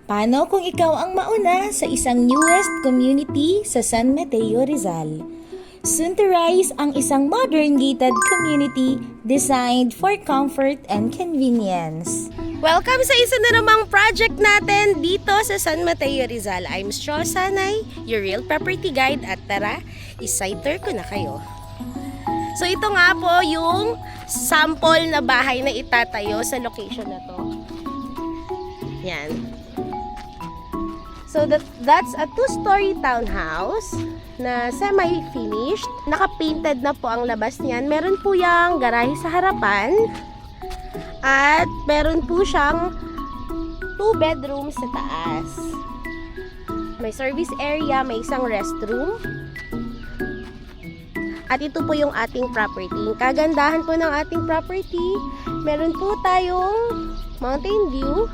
Paano kung ikaw ang mauna sa isang newest community sa San Mateo, Rizal? Soon to rise ang isang modern gated community designed for comfort and convenience. Welcome sa isa na namang project natin dito sa San Mateo, Rizal. I'm Stro Sanay, your real property guide, at tara, isiter ko na kayo. So ito nga po yung sample na bahay na itatayo sa location na to. Yan. So that's a 2-story townhouse na semi-finished. Naka-painted na po ang labas niyan. Meron po yung garahe sa harapan. At meron po siyang 2 bedrooms sa taas. May service area, may isang restroom. At ito po yung ating property. Kagandahan po ng ating property, meron po tayong mountain view.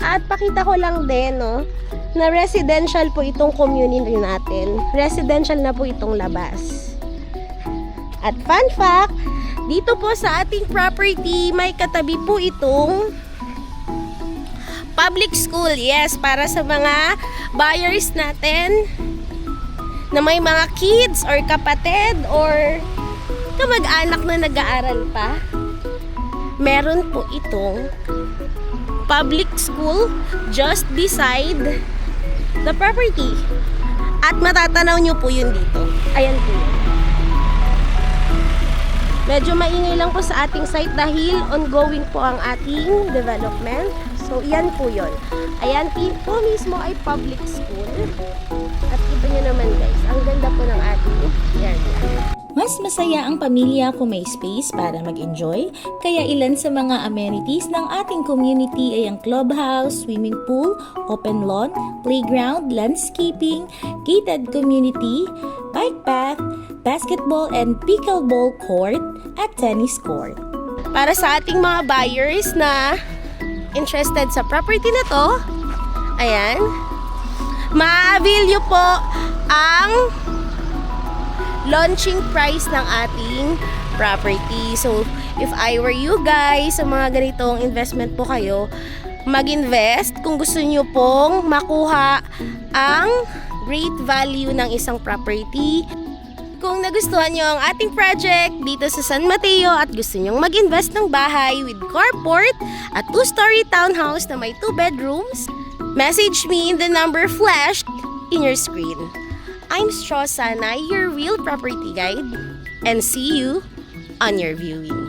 At pakita ko lang din, no, na residential po itong community natin. Residential na po itong labas. At fun fact, dito po sa ating property, may katabi po itong public school. Yes, para sa mga buyers natin na may mga kids or kapatid or kamag-anak na nag-aaral pa. Meron po itong public school just beside the property. At matatanaw nyo po yun dito. Ayan po yun. Medyo maingay lang po sa ating site dahil ongoing po ang ating development. So, yan po yun. Ayan po mismo ay public school. At kita nyo naman guys, ang ganda po ng ating area. Mas masaya ang pamilya kung may space para mag-enjoy, kaya ilan sa mga amenities ng ating community ay ang clubhouse, swimming pool, open lawn, playground, landscaping, gated community, bike path, basketball and pickleball court, at tennis court. Para sa ating mga buyers na interested sa property na to, ayan, ma-avail nyo po ang launching price ng ating property. So, if I were you guys, sa mga ganitong investment po kayo, mag-invest kung gusto nyo pong makuha ang great value ng isang property. Kung nagustuhan nyo ang ating project dito sa San Mateo at gusto nyo mag-invest ng bahay with carport at 2-story townhouse na may 2 bedrooms, message me in the number flashed in your screen. I'm Stro Sanay, your real property guide, and see you on your viewing.